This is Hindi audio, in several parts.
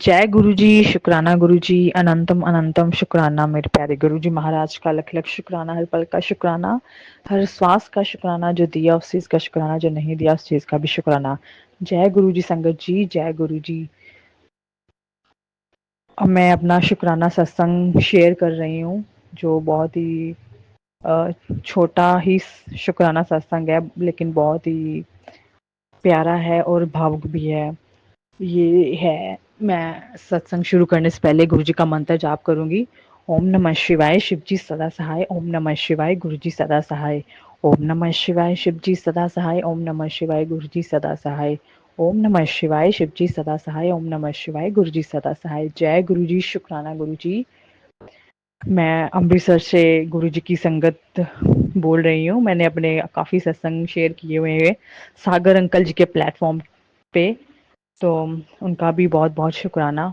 जय गुरु जी, शुक्राना गुरु जी, अनंतम अनंतम शुक्राना मेरे प्यारे गुरु जी महाराज का लख लख शुक्राना, हर पल का शुक्राना, हर श्वास का शुक्राना, जो दिया उस चीज का शुक्राना, जो नहीं दिया उस चीज का भी शुक्राना। जय गुरु जी संगत जी, जय गुरु जी। अब मैं अपना शुक्राना सत्संग शेयर कर रही हूँ, जो बहुत ही छोटा ही शुक्राना सत्संग है, लेकिन बहुत ही प्यारा है और भावुक भी है। ये है, मैं सत्संग शुरू करने से पहले गुरु जी का मंत्र जाप करूंगी। ओम नमः शिवाय, शिव जी सदा सहाय। ओम नमः शिवाय, गुरु जी सदा सहाय। ओम नमः शिवाय, शिव जी सदा सहाय। ओम नमः शिवाय, गुरु जी सदा सहाय। ओम नमः शिवाय, शिव जी सदा सहाय। ओम नमः शिवाय, गुरु जी सदा सहाय। जय गुरु जी, शुक्राना गुरु जी। मैं अमृतसर से गुरु जी की संगत बोल रही हूँ। मैंने अपने काफ़ी सत्संग शेयर किए हुए हैं सागर अंकल जी के प्लेटफॉर्म पे, तो उनका भी बहुत बहुत शुक्राना।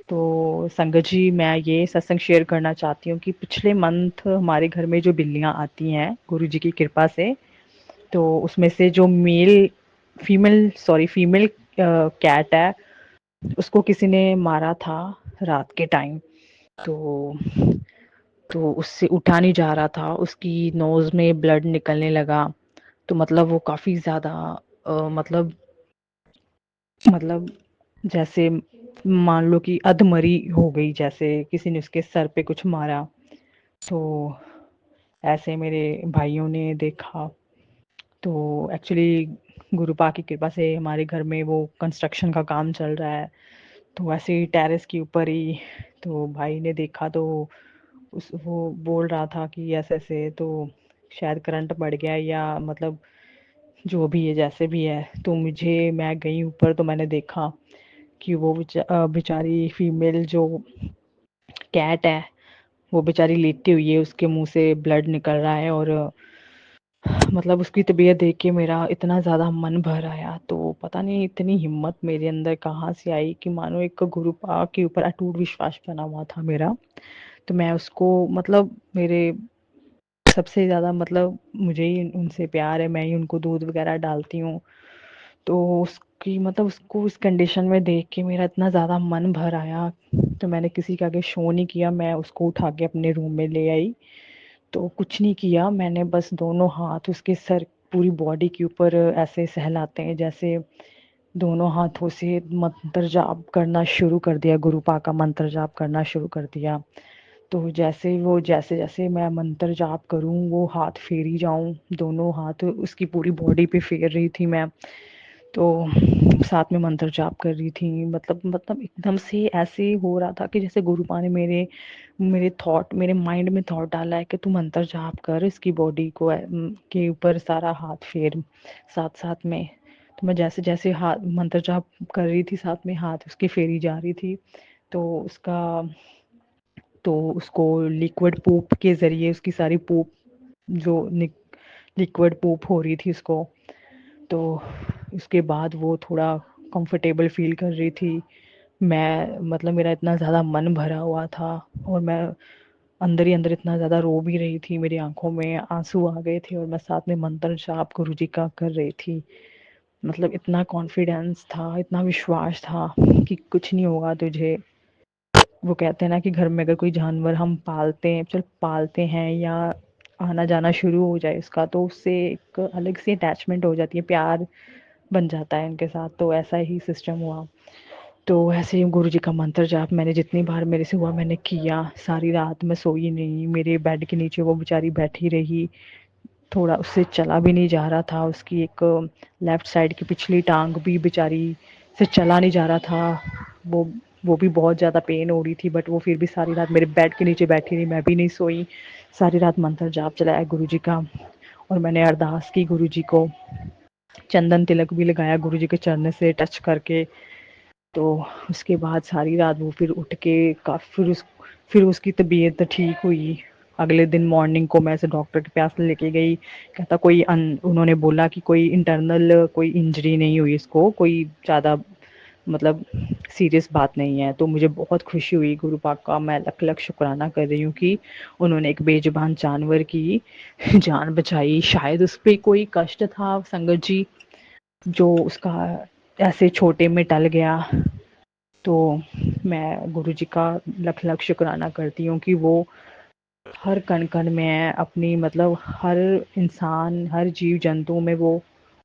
तो संगत जी, मैं ये सत्संग शेयर करना चाहती हूँ कि पिछले मंथ हमारे घर में जो बिल्लियाँ आती हैं गुरु जी की कृपा से, तो उसमें से जो फीमेल कैट है, उसको किसी ने मारा था रात के टाइम। तो उससे उठा नहीं जा रहा था, उसकी नोज में ब्लड निकलने लगा। तो मतलब वो काफ़ी ज़्यादा मतलब जैसे मान लो कि अधमरी हो गई, जैसे किसी ने उसके सर पे कुछ मारा। तो ऐसे मेरे भाइयों ने देखा। तो एक्चुअली गुरुपा की कृपा से हमारे घर में वो कंस्ट्रक्शन का काम चल रहा है, तो ऐसे ही टेरेस के ऊपर ही। तो भाई ने देखा, तो उस वो बोल रहा था कि ऐसे ऐसे, तो शायद करंट पड़ गया या मतलब जो भी है जैसे भी है। तो मैं गई ऊपर, तो मैंने देखा कि वो बेचारी फीमेल जो कैट है, वो बेचारी लेटी हुई है, उसके मुंह से ब्लड निकल रहा है। और मतलब उसकी तबीयत देख के मेरा इतना ज़्यादा मन भर आया। तो पता नहीं इतनी हिम्मत मेरे अंदर कहाँ से आई कि मानो एक गुरुपा के ऊपर अटूट विश्वास बना हुआ था मेरा। तो मैं उसको मतलब मेरे सबसे ज़्यादा मतलब मुझे ही उनसे प्यार है, मैं ही उनको दूध वगैरह डालती हूँ। तो उसकी मतलब उसको इस कंडीशन में देख के मेरा इतना ज़्यादा मन भर आया। तो मैंने किसी के आगे शो नहीं किया, मैं उसको उठा के अपने रूम में ले आई। तो कुछ नहीं किया, मैंने बस दोनों हाथ उसके सर पूरी बॉडी के ऊपर ऐसे सहलाते हैं जैसे, दोनों हाथों से मंत्र जाप करना शुरू कर दिया, गुरुपा का मंत्र जाप करना शुरू कर दिया। तो जैसे जैसे मैं मंत्र जाप करूं, वो हाथ फेरी जाऊं, दोनों हाथ उसकी पूरी बॉडी पे फेर रही थी मैं। तो साथ में मंत्र जाप कर रही थी, मतलब एकदम से ऐसे हो रहा था कि जैसे गुरुपा ने मेरे माइंड में थॉट डाला है कि तू मंत्र जाप कर, इसकी बॉडी को के ऊपर सारा हाथ फेर साथ साथ में। तो मैं जैसे जैसे हाथ मंत्र जाप कर रही थी, साथ में हाथ उसकी फेरी जा रही थी। तो उसको लिक्विड पूप के ज़रिए उसकी सारी पूप जो लिक्विड पूप हो रही थी उसको। तो उसके बाद वो थोड़ा कंफर्टेबल फील कर रही थी। मैं मतलब मेरा इतना ज़्यादा मन भरा हुआ था, और मैं अंदर ही अंदर इतना ज़्यादा रो भी रही थी, मेरी आंखों में आंसू आ गए थे, और मैं साथ में मंत्र जाप गुरु जी का कर रही थी। मतलब इतना कॉन्फिडेंस था, इतना विश्वास था कि कुछ नहीं होगा तुझे। वो कहते हैं ना कि घर में अगर कोई जानवर हम पालते हैं या आना जाना शुरू हो जाए उसका, तो उससे एक अलग सी अटैचमेंट हो जाती है, प्यार बन जाता है उनके साथ। तो ऐसा ही सिस्टम हुआ। तो ऐसे ही गुरु जी का मंत्र जाप मैंने जितनी बार मेरे से हुआ मैंने किया। सारी रात मैं सोई नहीं, मेरे बेड के नीचे वो बेचारी बैठी रही। थोड़ा उससे चला भी नहीं जा रहा था, उसकी एक लेफ्ट साइड की पिछली टांग भी बेचारी से चला नहीं जा रहा था। वो वो भी बहुत ज़्यादा पेन हो रही थी, बट वो फिर भी सारी रात मेरे बेड के नीचे बैठी रही, मैं भी नहीं सोई। सारी रात मंत्र जाप चलाया गुरु जी का, और मैंने अरदास की गुरु जी को, चंदन तिलक भी लगाया गुरु जी के चरण से टच करके। तो उसके बाद सारी रात वो फिर उठ के फिर उसकी तबीयत ठीक हुई। अगले दिन मॉर्निंग को मैं ऐसे डॉक्टर के पास लेके गई। कहता उन्होंने बोला कि कोई इंटरनल कोई इंजरी नहीं हुई इसको, कोई ज़्यादा मतलब सीरियस बात नहीं है। तो मुझे बहुत खुशी हुई, गुरु पाक का मैं लख लख शुक्राना कर रही हूँ कि उन्होंने एक बेजुबान जानवर की जान बचाई। शायद उस पर कोई कष्ट था संगत जी, जो उसका ऐसे छोटे में टल गया। तो मैं गुरुजी का लख लख शुक्राना करती हूँ कि वो हर कण कण में अपनी मतलब हर इंसान, हर जीव जंतु में वो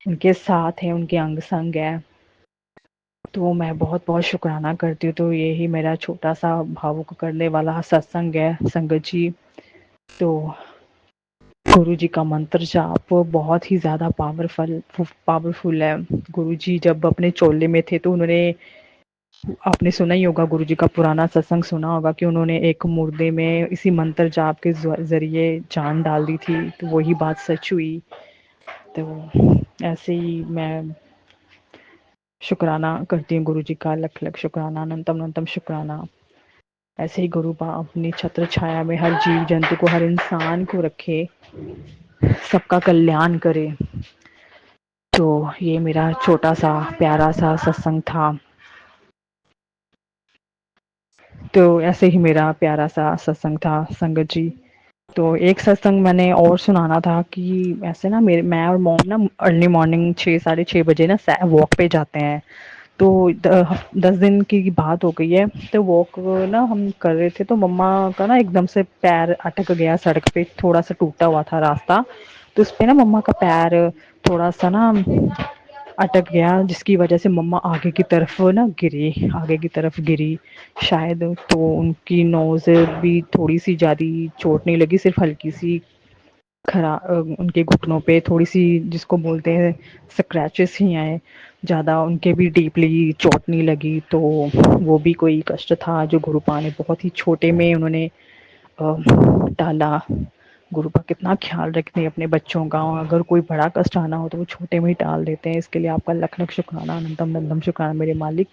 उनके साथ हैं, उनके अंग संग है। तो मैं बहुत बहुत शुक्राना करती हूँ। तो यही मेरा छोटा सा भावुक करने वाला सत्संग है संगत जी। तो गुरुजी का मंत्र जाप बहुत ही ज़्यादा पावरफुल है। गुरुजी जब अपने चोले में थे तो उन्होंने, आपने सुना ही होगा, गुरुजी का पुराना सत्संग सुना होगा कि उन्होंने एक मुर्दे में इसी मंत्र जाप के ज़रिए जान डाल दी थी। तो वही बात सच हुई। तो ऐसे ही मैं शुक्राना करती हूँ गुरुजी का, लख लख शुक्राना, अनंतम अनंतम शुक्राना। ऐसे ही गुरु बा अपनी छत्र छाया में हर जीव जंतु को, हर इंसान को रखे, सबका कल्याण करे। तो ये मेरा छोटा सा प्यारा सा सत्संग था। तो ऐसे ही मेरा प्यारा सा सत्संग था संगत जी। तो एक सत्संग मैंने और सुनाना था कि ऐसे ना मेरे, मैं और मॉम ना अर्ली मॉर्निंग 6 साढ़े 6 बजे ना वॉक पे जाते हैं। तो 10 दिन की बात हो गई है। तो वॉक ना हम कर रहे थे तो मम्मा का ना एकदम से पैर अटक गया सड़क पे, थोड़ा सा टूटा हुआ था रास्ता। तो उस पे ना मम्मा का पैर थोड़ा सा ना अटक गया, जिसकी वजह से मम्मा आगे की तरफ ना गिरी, आगे की तरफ गिरी शायद। तो उनकी नोज भी थोड़ी सी ज़्यादा चोट नहीं लगी, सिर्फ हल्की सी उनके घुटनों पे थोड़ी सी, जिसको बोलते हैं स्क्रैचेस ही आए, ज़्यादा उनके भी डीपली चोट नहीं लगी। तो वो भी कोई कष्ट था जो गुरुपा ने बहुत ही छोटे में उन्होंने टाला। गुरुपा कितना ख्याल रखते हैं अपने बच्चों का, अगर कोई बड़ा कष्ट आना हो तो वो छोटे में ही टाल देते हैं। इसके लिए आपका लख लख शुक्राना, अनंतम अनंतम शुक्राना मेरे मालिक।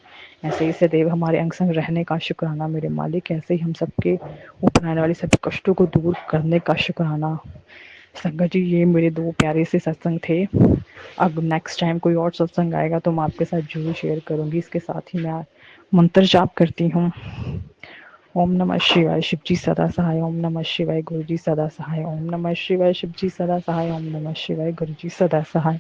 ऐसे ही सदैव हमारे अंग संग रहने का शुक्राना मेरे मालिक। ऐसे ही हम सबके ऊपर आने वाले सभी कष्टों को दूर करने का शुक्राना। संगत जी, ये मेरे 2 प्यारे से सत्संग थे। अब नेक्स्ट टाइम कोई और सत्संग आएगा तो मैं आपके साथ ज़रूर शेयर करूँगी। इसके साथ ही मैं मंत्र जाप करती हूँ। ओम नमः शिवाय, शिव जी सदा सहाय। ओम नमः शिवाय, गुरु जी सदा सहाय। ओम नमः शिवाय, शिव जी सदा सहाय। ओम नमः शिवाय, गुरु जी सदा सहाय।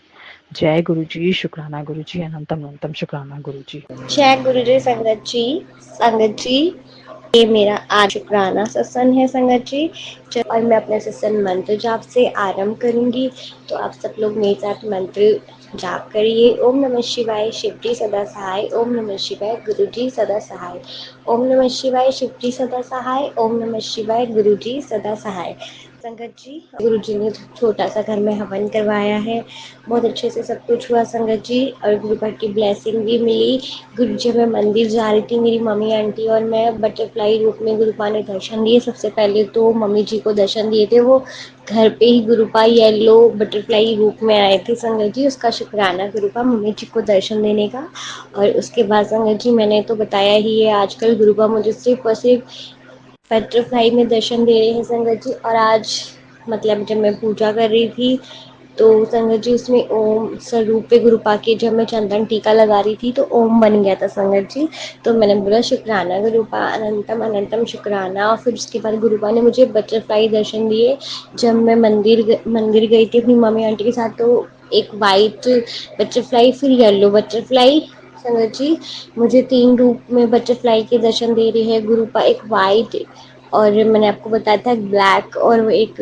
जय गुरु जी, शुक्राना गुरु जी, अनंतम अनंतम शुक्राना गुरु जी। जय गुरु जी संगत जी। संगत जी, ये मेरा आज शुक्राना सत्संग है संगत जी। और मैं अपने सत्संग मंत्र जाप से आरंभ करूंगी। तो आप सब लोग मेरे साथ मंत्र जाप करिए। ओम नमः शिवाय, शिव जी सदा सहाय। ओम नमः शिवाय, गुरु जी सदा सहाय। ओम नमः शिवाय, शिव जी सदा सहाय। ओम नमः शिवाय, गुरु जी सदा सहाय। संगत जी, गुरु जी ने छोटा सा घर में हवन करवाया है, बहुत अच्छे से सब कुछ हुआ संगत जी। और गुरु भर की ब्लेसिंग भी मिली। गुरु जी, मैं मंदिर जा रही थी, मेरी मम्मी आंटी और मैं बटरफ्लाई रूप में गुरुपा ने दर्शन दिए। सबसे पहले तो मम्मी जी को दर्शन दिए थे, वो घर पे ही गुरुपा येलो बटरफ्लाई रूप में आए थे संगत जी। उसका शुक्राना गुरुपा मम्मी जी को दर्शन देने का। और उसके बाद संगत जी, मैंने तो बताया ही है, आजकल गुरुपा मुझे सिर्फ और सिर्फ बटरफ्लाई में दर्शन दे रहे हैं संगत जी। और आज मतलब जब मैं पूजा कर रही थी तो संगत जी उसमें ओम स्वरूप पे गुरुपा के जब मैं चंदन टीका लगा रही थी तो ओम बन गया था संगत जी। तो मैंने बोला शुक्राना गुरुपा, अनंतम अनंतम शुक्राना। और फिर उसके बाद गुरुपा ने मुझे बटरफ्लाई दर्शन दिए। जब मैं मंदिर गई थी अपनी मम्मी आंटी के साथ, तो एक वाइट बटरफ्लाई, फिर येलो बटरफ्लाई। संगत जी, मुझे 3 रूप में बटरफ्लाई के दर्शन दे रहे हैं गुरुपा, एक वाइट, और मैंने आपको बताया था ब्लैक, और एक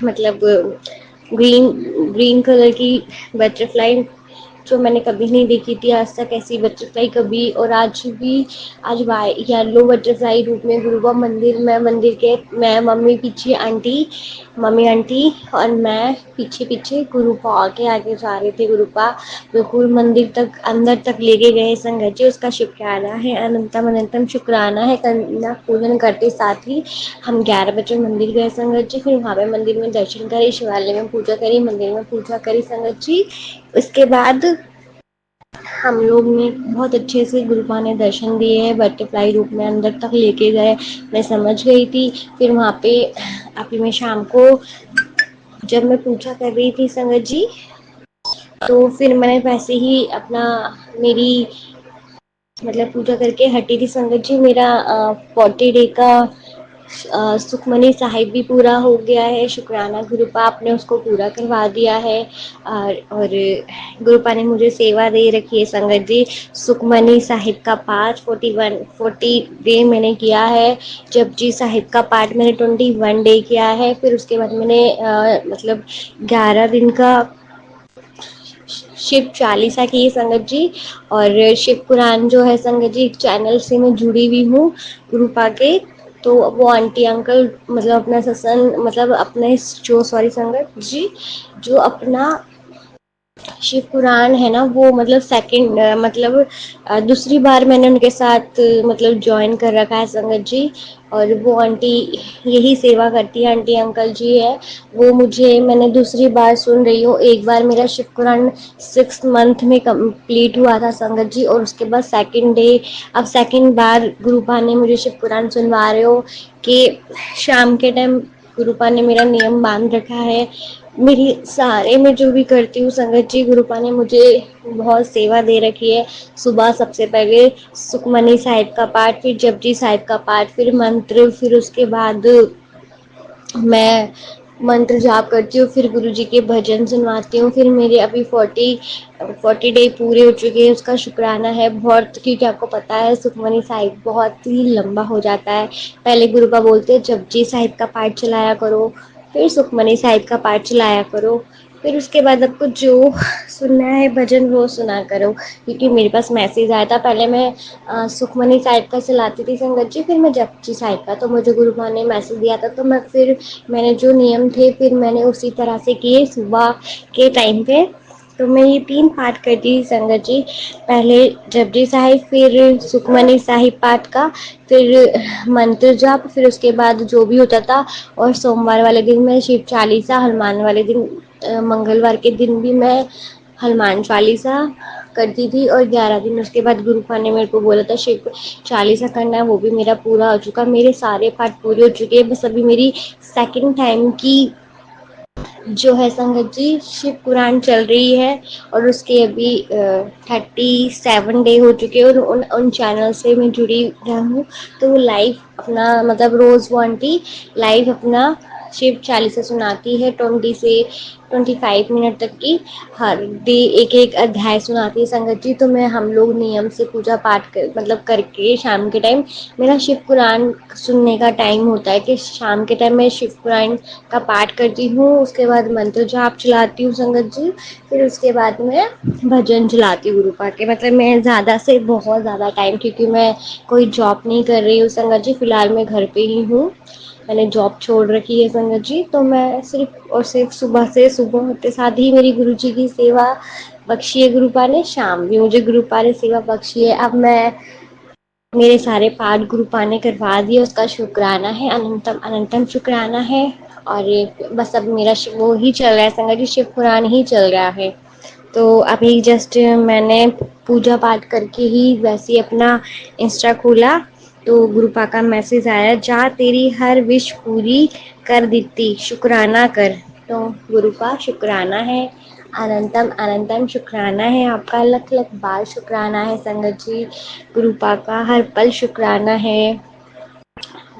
मतलब ग्रीन ग्रीन कलर की बटरफ्लाई, जो मैंने कभी नहीं देखी थी आज तक ऐसी बटरफ्लाई कभी। और आज भी, आज येलो बटरफ्लाई रूप में गुरुपा मंदिर के, मैं मम्मी पीछे आंटी, मम्मी आंटी और मैं पीछे पीछे, गुरुपा आगे आगे जा रहे थे। गुरुपा बिल्कुल मंदिर तक, अंदर तक लेके गए संगत जी। उसका शुक्राना है, अनंतम अनंतम शुक्राना है। कन्या पूजन करते साथ ही हम 11 बजे मंदिर गए संगत जी। फिर वहाँ पे मंदिर में दर्शन करे, शिवालय में पूजा करी, मंदिर में पूजा करी संगत जी। उसके बाद हम लोग ने बहुत अच्छे से गुरुपा ने दर्शन दिए हैं, बटरफ्लाई रूप में अंदर तक लेके गए। मैं समझ गई थी। फिर वहाँ पे अभी मैं शाम को जब मैं पूजा कर रही थी संगत जी, तो फिर मैंने वैसे ही अपना, मेरी मतलब पूजा करके हटी थी संगत जी। मेरा 40 डे का सुखमनी साहिब भी पूरा हो गया है, शुक्राना गुरुपा आपने उसको पूरा करवा दिया है। और गुरुपा ने मुझे सेवा दे रखी है संगत जी। सुखमनी साहिब का पाठ 40 डे मैंने किया है। जपजी साहिब का पाठ मैंने 21 डे किया है। फिर उसके बाद मैंने मतलब 11 दिन का शिव चालीसा की है संगत जी। और शिव कुरान जो है संगत जी, एक चैनल से मैं जुड़ी हुई हूँ गुरुपा के। तो वो आंटी अंकल मतलब अपना सत्संग मतलब अपने जो सॉरी संगत जी, जो अपना शिव पुराण है ना, वो मतलब सेकंड मतलब दूसरी बार मैंने उनके साथ मतलब ज्वाइन कर रखा है संगत जी। और वो आंटी यही सेवा करती है, आंटी अंकल जी है वो। मुझे मैंने दूसरी बार सुन रही हूँ। एक बार मेरा शिव पुराण 6 मंथ में कंप्लीट हुआ था संगत जी, और उसके बाद सेकंड डे अब सेकंड बार गुरुपा ने मुझे शिव पुराण सुनवा रहे हो कि शाम के टाइम गुरुपा ने मेरा नियम बांध रखा है। मेरी सारे मैं जो भी करती हूँ संगत जी, गुरुपा ने मुझे बहुत सेवा दे रखी है। सुबह सबसे पहले सुखमनी साहिब का पाठ, फिर जपजी साहिब का पाठ, फिर मंत्र, फिर उसके बाद मैं मंत्र जाप करती हूँ, फिर गुरु जी के भजन सुनवाती हूँ। फिर मेरे अभी 40 डे पूरे हो चुके हैं, उसका शुक्राना है बहुत। क्योंकि आपको पता है सुखमनी साहिब बहुत ही लंबा हो जाता है। पहले गुरुपा बोलते हैं जपजी साहिब का पाठ चलाया करो, फिर सुखमनी साहिब का पाठ चलाया करो, फिर उसके बाद आपको जो सुनना है भजन वो सुना करो। क्योंकि मेरे पास मैसेज आया था, पहले मैं सुखमनी साहिब का चलाती थी संगत जी, फिर मैं जपजी साहिब का, तो मुझे गुरुपा ने मैसेज दिया था। तो मैंने जो नियम थे फिर मैंने उसी तरह से किए सुबह के टाइम पे। तो मैं ये 3 पाठ करती थी संगत जी, पहले जपजी साहिब, फिर सुखमनी साहिब पाठ का, फिर मंत्र जाप, फिर उसके बाद जो भी होता था। और सोमवार वाले दिन मैं शिव चालीसा, हनुमान वाले दिन मंगलवार के दिन भी मैं हनुमान चालीसा करती थी। और 11 दिन उसके बाद गुरुपा ने मेरे को बोला था शिव चालीसा करना है, वो भी मेरा पूरा हो चुका। मेरे सारे पाठ पूरे हो चुके हैं, बस अभी मेरी सेकंड टाइम की जो है संगत जी शिव पुराण चल रही है। और उसके अभी 37 डे हो चुके हैं, और उन चैनल से मैं जुड़ी हूँ। तो वो लाइव अपना मतलब रोज़ वो आंटी लाइव अपना शिव चालीसा सुनाती है, 20 से 25 मिनट तक की हर डे एक एक अध्याय सुनाती है संगत जी। तो मैं हम लोग नियम से पूजा पाठ कर मतलब करके शाम के टाइम मेरा शिव पुराण सुनने का टाइम होता है कि शाम के टाइम मैं शिव पुराण का पाठ करती हूँ। उसके बाद मंत्र जाप चलाती हूँ संगत जी, फिर उसके बाद मैं भजन चलाती हूँ गुरुपा के। मतलब मैं ज़्यादा से बहुत ज़्यादा टाइम, क्योंकि मैं कोई जॉब नहीं कर रही हूँ संगत जी, फिलहाल मैं घर पे ही हूँ। मैंने जॉब छोड़ रखी है संगत जी। तो मैं सिर्फ और सिर्फ सुबह होते साथ ही मेरी गुरु जी की सेवा बख्शी है गुरुपा ने, शाम भी मुझे गुरुपा ने सेवा बख्शी है। अब मैं मेरे सारे पाठ गुरुपा ने करवा दिए, उसका शुक्राना है, अनंतम अनंतम शुक्राना है। और बस अब मेरा वो ही चल रहा है संगत जी, शिव पुराण ही चल रहा है। तो अभी जस्ट मैंने पूजा पाठ करके ही वैसे ही अपना इंस्टा खोला, तो गुरुपा का मैसेज आया, जा तेरी हर विश पूरी कर देती, शुक्राना कर। तो गुरुपा शुक्राना है, अनंतम अनंतम शुक्राना है आपका, लख लख बार शुक्राना है संगत जी। गुरुपा का हर पल शुक्राना है।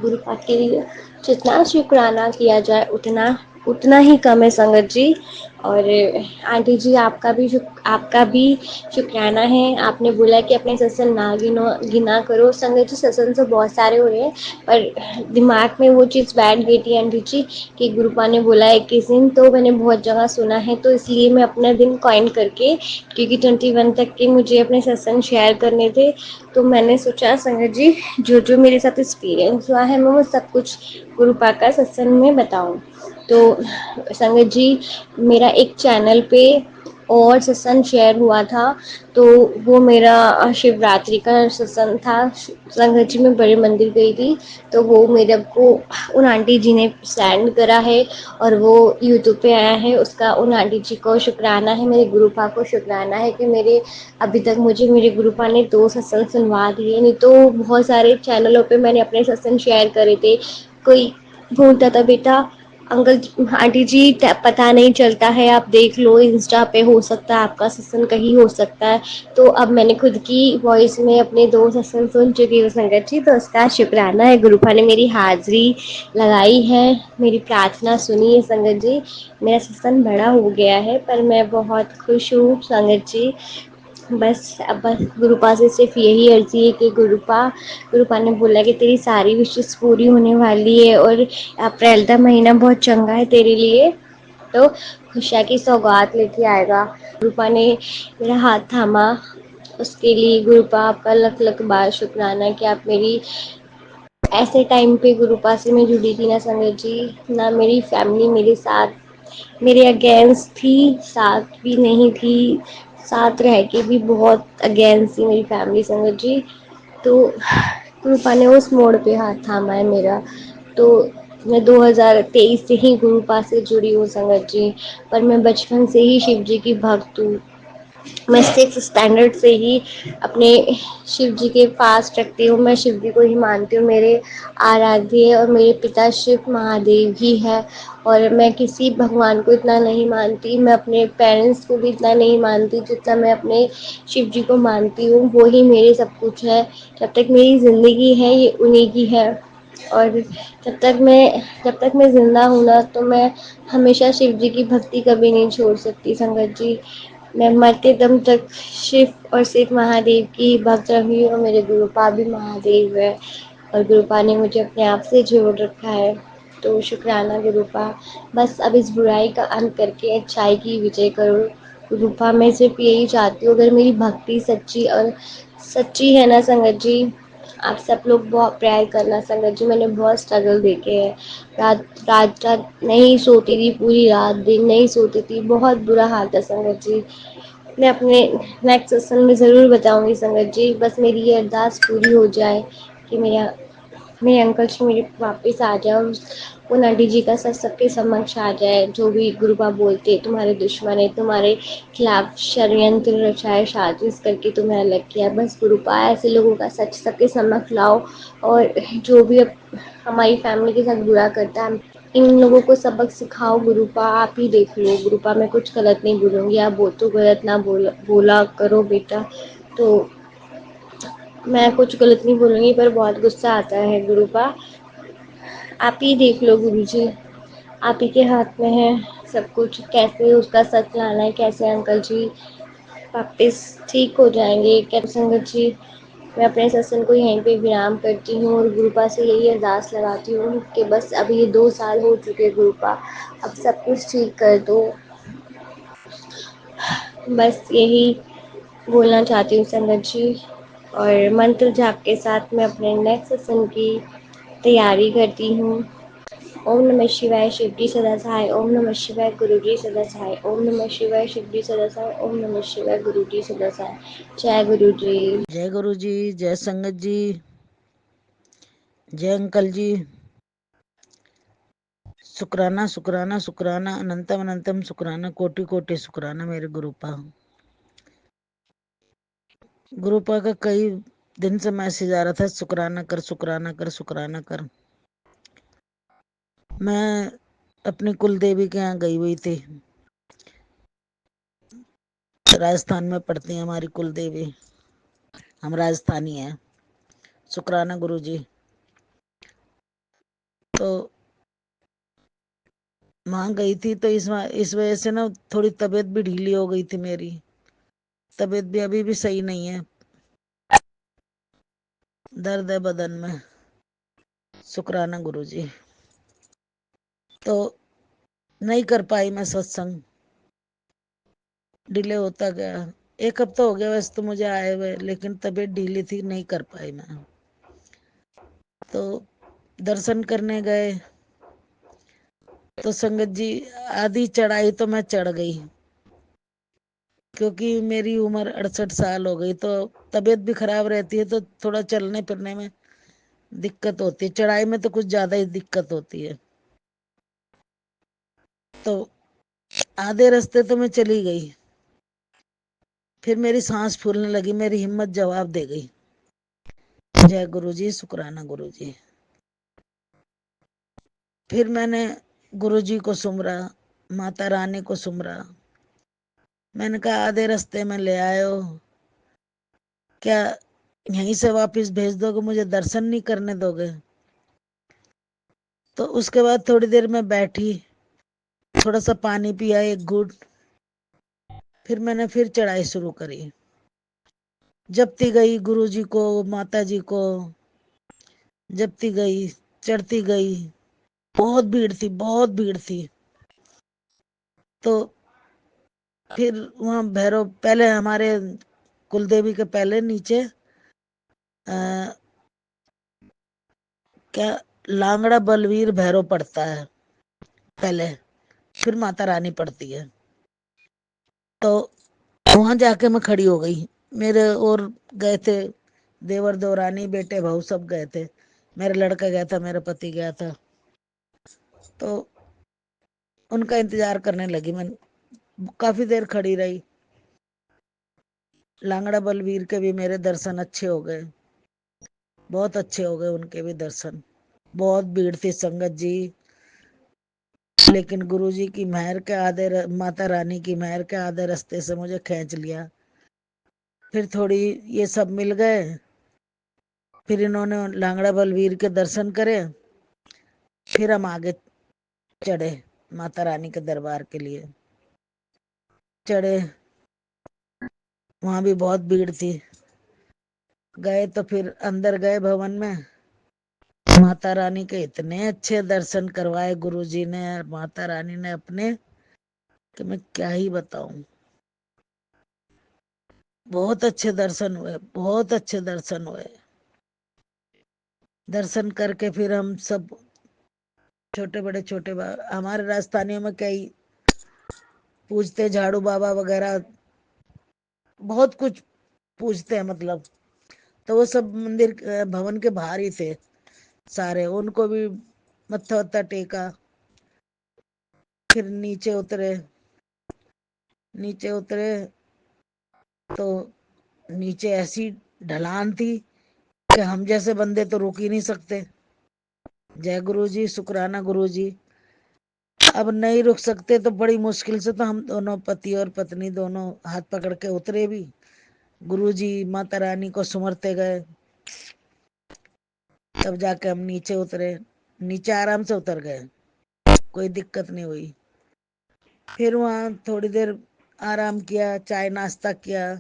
गुरुपा के लिए जितना शुक्राना किया जाए उतना उतना ही कम है संगत जी। और आंटी जी आपका भी शुक्राना है। आपने बोला कि अपने सत्संग ना गिना करो संगत जी, सत्संग तो बहुत सारे हो रहे हैं, पर दिमाग में वो चीज़ बैठ गई थी आंटी जी कि गुरुपा ने बोला है किस दिन, तो मैंने बहुत जगह सुना है, तो इसलिए मैं अपना दिन कॉइन करके, क्योंकि 21 तक के मुझे अपने सत्संग शेयर करने थे, तो मैंने सोचा संगत जी जो जो मेरे साथ एक्सपीरियंस हुआ है मैं वो सब कुछ गुरुपा का सत्संग में बताऊं। तो संगत जी मेरा एक चैनल पे और सत्संग शेयर हुआ था, तो वो मेरा शिवरात्रि का सत्संग था संगत जी। मैं बड़े मंदिर गई थी, तो वो मेरे को उन आंटी जी ने सेंड करा है और वो यूट्यूब पे आया है। उसका उन आंटी जी को शुक्राना है, मेरे गुरुपा को शुक्राना है कि मेरे अभी तक मुझे मेरे गुरुपा ने 2 सत्संग सुनवा दिए। नहीं तो बहुत सारे चैनलों पे मैंने अपने सत्संग शेयर करे थे, कोई बोलता था बेटा अंकल आंटी जी पता नहीं चलता है, आप देख लो इंस्टा पे, हो सकता है आपका सत्संग कहीं हो सकता है। तो अब मैंने खुद की वॉइस में अपने 2 सत्संग सुन चुकी हूँ संगत जी, तो उसका शुक्राना है। गुरुपा ने मेरी हाजिरी लगाई है, मेरी प्रार्थना सुनी है संगत जी। मेरा सत्संग बड़ा हो गया है पर मैं बहुत खुश हूँ संगत जी। बस गुरुपा से सिर्फ यही अर्जी है कि गुरुपा ने बोला कि तेरी सारी विशेष पूरी होने वाली है और अप्रैल का महीना बहुत चंगा है तेरे लिए, तो खुशियाँ की सौगात लेके आएगा। गुरुपा ने मेरा हाथ थामा, उसके लिए गुरुपा आपका लख लख बार शुक्राना कि आप मेरी ऐसे टाइम पे गुरुपा से मैं जुड़ी थी ना संगत जी, ना मेरी फैमिली मेरे साथ, मेरे अगेंस्ट थी, साथ भी नहीं थी, साथ रह के भी बहुत अगेंस्ट थी मेरी फैमिली संगत जी। तो गुरुपा ने उस मोड़ पे हाथ थामा है मेरा। तो मैं 2023 से ही गुरुपा से जुड़ी हूँ संगत जी, पर मैं बचपन से ही शिव जी की भक्त हूँ। मैं 6 स्टैंडर्ड से ही अपने शिव जी के पास रखती हूँ, मैं शिव जी को ही मानती हूँ, मेरे आराध्य और मेरे पिता शिव महादेव ही है। और मैं किसी भगवान को इतना नहीं मानती, मैं अपने पेरेंट्स को भी इतना नहीं मानती जितना मैं अपने शिव जी को मानती हूँ। वो ही मेरे सब कुछ है, जब तक मेरी ज़िंदगी है ये उन्हीं की है। और जब तक मैं ज़िंदा हूँ ना, तो मैं हमेशा शिव जी की भक्ति कभी नहीं छोड़ सकती संगत जी। मैं मरते दम तक शिव और सिर्फ महादेव की भक्त रही हूँ, और मेरे गुरुपा भी महादेव है और गुरुपा ने मुझे अपने आप से जोड़ रखा है। तो शुक्राना गुरुपा, बस अब इस बुराई का अंत करके अच्छाई की विजय करो गुरुपा। मैं सिर्फ यही चाहती हूँ, अगर मेरी भक्ति सच्ची है ना संगत जी, आप सब लोग बहुत प्रेयर करना संगत जी। मैंने बहुत स्ट्रगल देखे हैं, रात रात रात नहीं सोती थी, पूरी रात दिन नहीं सोती थी, बहुत बुरा हाल था संगत जी। मैं अपने नेक्स्ट सेशन में ज़रूर बताऊंगी संगत जी, बस मेरी ये अरदास पूरी हो जाए कि मेरे अंकल जी मेरे वापस आ जाए और उन आंटी जी का सच सबके समक्ष आ जाए। जो भी गुरुपा बोलते तुम्हारे दुश्मन है, तुम्हारे खिलाफ षड्यंत्र रचाए, साजिश करके तुम्हें अलग किया, बस गुरुपा ऐसे लोगों का सच सबके समक्ष लाओ। और जो भी अब हमारी फैमिली के साथ बुरा करता है, इन लोगों को सबक सिखाओ गुरुपा। आप ही देख लो गुरुपा, मैं कुछ गलत नहीं बोलूँगी, आप तो गलत ना बोला करो बेटा। तो मैं कुछ गलत नहीं बोलूँगी, पर बहुत गुस्सा आता है गुरुपा। आप ही देख लो गुरुजी, आप ही के हाथ में है सब कुछ, कैसे उसका सच लाना है, कैसे अंकल जी वापस ठीक हो जाएंगे। कैसे संगत जी, मैं अपने सत्संग को यहीं पे विराम करती हूँ और गुरुपा से यही अरदास लगाती हूँ कि बस अब ये 2 साल हो चुके गुरुपा, अब सब कुछ ठीक कर दो। बस यही बोलना चाहती हूँ संगत जी। और मंत्र जाप के साथ मैं अपने नेक्स्ट सेशन की तैयारी करती हूँ। ओम नमः शिवाय, शिव जी सदा सहाय। ओम नमः शिवाय, गुरु जी सदा सहाय। ओम नमः शिवाय, शिव जी सदा सहाय। ओम नमः शिवाय, गुरु जी सदा सहाय। जय गुरु जी। जय गुरु जी, जय संगत जी, जय अंकल जी। शुक्राना शुक्राना शुक्राना, अनंतम अनंतम शुक्राना, कोटि कोटि शुक्राना मेरे गुरुपा। गुरुपा का कई दिन से मैसेज आ रहा था, शुक्राना कर शुक्राना कर शुक्राना कर। मैं अपनी कुल देवी के यहाँ गई हुई थी, राजस्थान में पड़ती है हमारी कुल देवी, हम राजस्थानी हैं। शुक्राना गुरु जी। तो वहां गई थी, तो इस वजह से ना थोड़ी तबीयत भी ढीली हो गई थी मेरी, तबीयत भी अभी भी सही नहीं है, दर्द है बदन में। शुक्राना गुरु जी। तो नहीं कर पाई मैं सत्संग, डिले होता गया। 1 हफ्ता हो गया वैसे तो मुझे आए हुए, लेकिन तबीयत ढीली थी, नहीं कर पाई मैं। तो दर्शन करने गए तो संगत जी आधी चढ़ाई तो मैं चढ़ गई, क्योंकि मेरी उम्र 68 साल हो गई, तो तबीयत भी खराब रहती है, तो थोड़ा चलने फिरने में दिक्कत होती है, चढ़ाई में तो कुछ ज्यादा ही दिक्कत होती है। तो आधे रास्ते तो मैं चली गई, फिर मेरी सांस फूलने लगी, मेरी हिम्मत जवाब दे गई। जय गुरु जी, शुक्राना गुरु जी। फिर मैंने गुरुजी को सुमरा, माता रानी को सुमरा। मैंने कहा आधे रास्ते में ले आए हो, क्या यहीं से वापस भेज दोगे, मुझे दर्शन नहीं करने दोगे? तो उसके बाद थोड़ी देर में बैठी, थोड़ा सा पानी पिया, एक घूंट, फिर मैंने फिर चढ़ाई शुरू करी। जपती गई गुरुजी को, माता जी को, जपती गई, चढ़ती गई। बहुत भीड़ थी, बहुत भीड़ थी। तो फिर वहां भैरव, पहले हमारे कुलदेवी के पहले नीचे क्या लांगड़ा बलवीर भैरव पड़ता है पहले, फिर माता रानी पड़ती है। तो वहां जाके मैं खड़ी हो गई। मेरे और गए थे देवर देवरानी, बेटे बहू सब गए थे। मेरा लड़का गया था, मेरा पति गया था। तो उनका इंतजार करने लगी मैं, काफी देर खड़ी रही। लांगड़ा बलवीर के भी मेरे दर्शन अच्छे हो गए, बहुत अच्छे हो गए उनके भी दर्शन। बहुत भीड़ थी संगत जी, लेकिन गुरुजी की मेहर के आधे, माता रानी की मेहर के आधे रास्ते से मुझे खींच लिया। फिर थोड़ी ये सब मिल गए, फिर इन्होंने लांगड़ा बलवीर के दर्शन करे, फिर हम आगे चढ़े माता रानी के दरबार के लिए। चढ़े, वहां भी बहुत भीड़ थी। गए तो फिर अंदर गए भवन में। माता रानी के इतने अच्छे दर्शन करवाए गुरुजी ने और माता रानी ने अपने, कि मैं क्या ही बताऊं। बहुत अच्छे दर्शन हुए, बहुत अच्छे दर्शन हुए। दर्शन करके फिर हम सब छोटे बड़े हमारे राजस्थानियों में कई पूजते, झाड़ू बाबा वगैरह बहुत कुछ पूजते हैं मतलब। तो वो सब मंदिर भवन के बाहर ही थे सारे, उनको भी मत्था वत्था टेका। फिर नीचे उतरे, नीचे उतरे तो नीचे ऐसी ढलान थी कि हम जैसे बंदे तो रुक ही नहीं सकते। जय गुरु जी, शुक्राना गुरु जी। अब नहीं रुक सकते तो बड़ी मुश्किल से तो हम दोनों पति और पत्नी दोनों हाथ पकड़ के उतरे भी। गुरु जी माता रानी को सुमरते गए, तब जाके हम नीचे उतरे। नीचे आराम से उतर गए, कोई दिक्कत नहीं हुई। फिर वहां थोड़ी देर आराम किया, चाय नाश्ता किया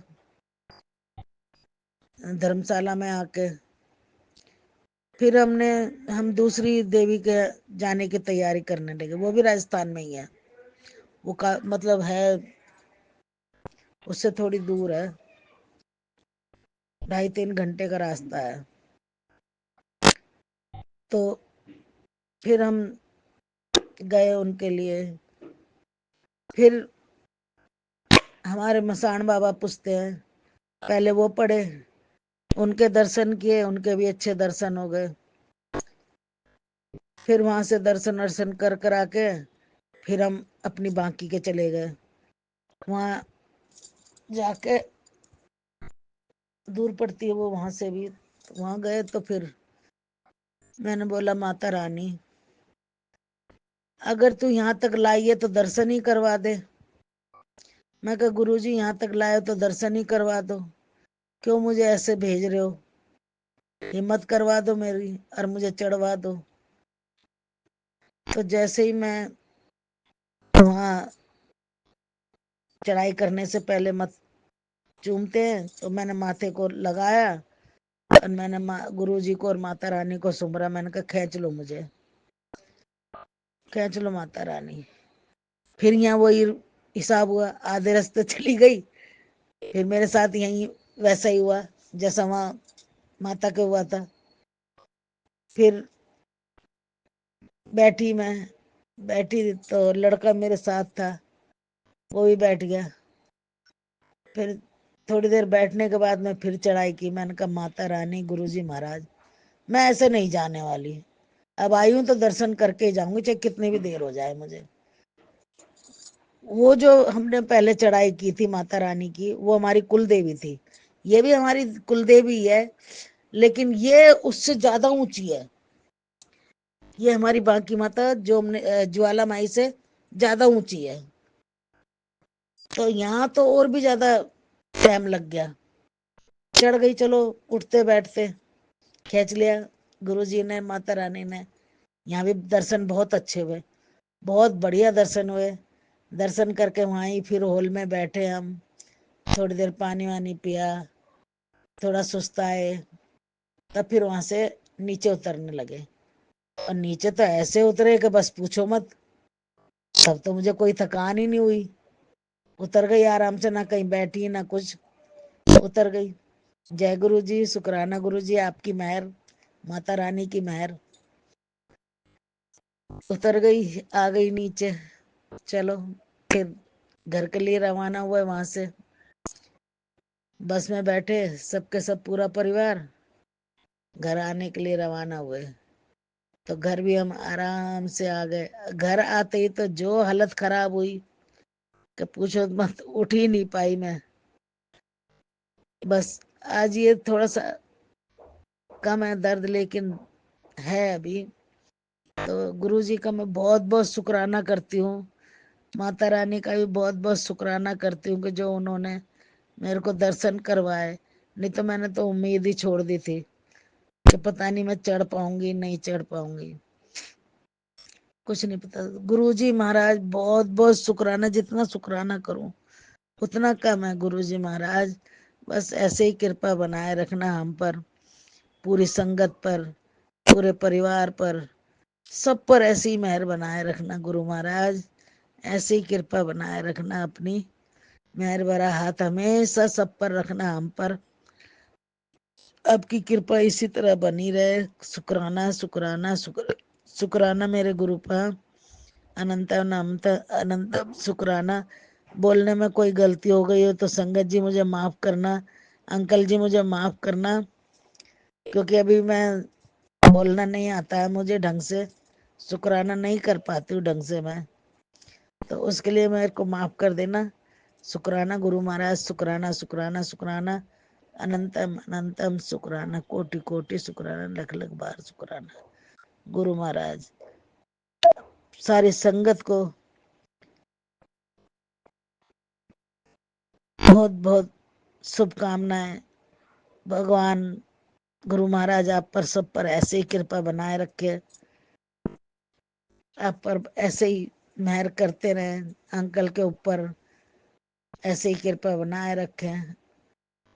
धर्मशाला में आके। फिर हम दूसरी देवी के जाने की तैयारी करने लगे। वो भी राजस्थान में ही है, वो का मतलब है उससे थोड़ी दूर है, 2.5-3 घंटे का रास्ता है। तो फिर हम गए उनके लिए। फिर हमारे मसान बाबा पूछते हैं, पहले वो पढ़े, उनके दर्शन किए, उनके भी अच्छे दर्शन हो गए। फिर वहां से दर्शन वर्शन कर आके फिर हम अपनी बाकी के चले गए। वहां जाके दूर पड़ती है वो वहां से भी, वहां गए तो फिर मैंने बोला माता रानी अगर तू यहाँ तक लाई है तो दर्शन ही करवा दे। मैं कहा गुरु जी यहाँ तक लाए तो दर्शन ही करवा दो, क्यों मुझे ऐसे भेज रहे हो? हिम्मत करवा दो मेरी और मुझे चढ़वा दो। तो जैसे ही मैं वहां चढ़ाई करने से पहले मत चूमते हैं तो मैंने माथे को लगाया और मैंने गुरु जी को और माता रानी को सुमरा। मैंने कहा खींच लो मुझे, खींच लो माता रानी। फिर यहाँ वही हिसाब हुआ, आधे रास्ते चली गई। फिर मेरे साथ यही वैसा ही हुआ जैसा वहां माता के हुआ था। फिर बैठी तो लड़का मेरे साथ था, वो भी बैठ गया। फिर थोड़ी देर बैठने के बाद मैं फिर चढ़ाई की। मैंने कहा माता रानी गुरुजी महाराज मैं ऐसे नहीं जाने वाली, अब आई हूं तो दर्शन करके जाऊंगी चाहे कितनी भी देर हो जाए मुझे। वो जो हमने पहले चढ़ाई की थी माता रानी की, वो हमारी कुल देवी थी। ये भी हमारी कुल देवी है, लेकिन ये उससे ज्यादा ऊंची है। ये हमारी बांकी माता जो ज्वाला माई से ज्यादा ऊंची है, तो यहाँ तो और भी ज्यादा टाइम लग गया। चढ़ गई, चलो उठते बैठते खींच लिया गुरुजी ने, माता रानी ने। यहाँ भी दर्शन बहुत अच्छे हुए, बहुत बढ़िया दर्शन हुए। दर्शन करके वहां ही फिर हॉल में बैठे हम, थोड़ी देर पानी वानी पिया, थोड़ा सुस्ताए, तब फिर वहां से नीचे उतरने लगे। और नीचे तो ऐसे उतरे कि बस पूछो मत, तब तो मुझे कोई थकान ही नहीं हुई। उतर गई आराम से, ना कहीं बैठी ना कुछ, उतर गई। जय गुरु जी, शुक्राना गुरु जी, आपकी मेहर, माता रानी की मेहर। उतर गई, आ गई नीचे। चलो फिर घर के लिए रवाना हुए। वहां से बस में बैठे सबके सब पूरा परिवार, घर आने के लिए रवाना हुए। तो घर भी हम आराम से आ गए। घर आते ही तो जो हालत खराब हुई कि पूछो मत, उठ ही नहीं पाई मैं। बस आज ये थोड़ा सा कम है दर्द, लेकिन है अभी। तो गुरु जी का मैं बहुत बहुत शुक्राना करती हूँ, माता रानी का भी बहुत बहुत शुक्राना करती हूँ कि जो उन्होंने मेरे को दर्शन करवाए। नहीं तो मैंने तो उम्मीद ही छोड़ दी थी कि पता नहीं मैं चढ़ पाऊंगी नहीं चढ़ पाऊंगी, कुछ नहीं पता। गुरुजी महाराज बहुत बहुत शुक्राना, जितना शुक्राना करूं उतना कम है। गुरुजी महाराज बस ऐसे ही कृपा बनाए रखना हम पर, पूरी संगत पर, पूरे परिवार पर, सब पर ऐसी ही मेहर बनाए रखना। गुरु महाराज ऐसे ही कृपा बनाए रखना, अपनी मेहर भरा हाथ हमेशा सब पर रखना, हम पर आपकी कृपा इसी तरह बनी रहे। शुक्राना शुक्राना शुक्राना मेरे गुरु पर, अनंत अनंत अनंत शुक्राना। बोलने में कोई गलती हो गई हो तो संगत जी मुझे माफ करना, अंकल जी मुझे माफ करना, क्योंकि अभी मैं बोलना नहीं आता है मुझे ढंग से, शुक्राना नहीं कर पाती हूँ ढंग से मैं, तो उसके लिए मेरे को माफ कर देना। शुक्राना गुरु महाराज, शुक्राना शुक्राना शुक्राना, अनंतम अनंतम शुक्राना, कोटि कोटि शुक्राना, लख लख बार शुक्राना। गुरु महाराज सारी संगत को बहुत बहुत शुभकामनाएं। भगवान गुरु महाराज आप पर सब पर ऐसे ही कृपा बनाए रखे, आप पर ऐसे ही मेहर करते रहे, अंकल के ऊपर ऐसे ही कृपा बनाए रखे।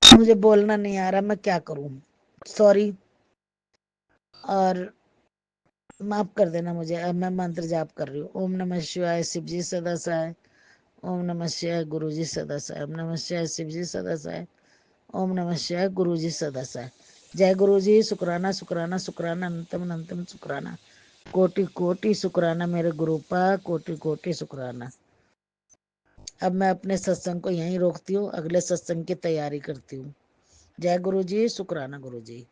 मुझे बोलना नहीं आ रहा, मैं क्या करूं, सॉरी। और माफ कर देना मुझे। अब मैं मंत्र जाप कर रही हूँ। ओम नमः शिवाय, शिव जी सदा सहाय। ओम नमः शिवाय, गुरु जी सदा सहाय। ओम नमः शिवाय, शिव जी सदा सहाय। ओम नमः शिवाय, गुरु जी सदा सहाय। जय गुरु जी, शुक्राना शुक्राना शुक्राना, अनंतम अनंतम शुक्राना, कोटि कोटि शुक्राना मेरे गुरु पा, कोटि कोटि शुक्राना। अब मैं अपने सत्संग को यहीं रोकती हूँ, अगले सत्संग की तैयारी करती हूँ। जय गुरु जी, शुक्राना गुरु जी।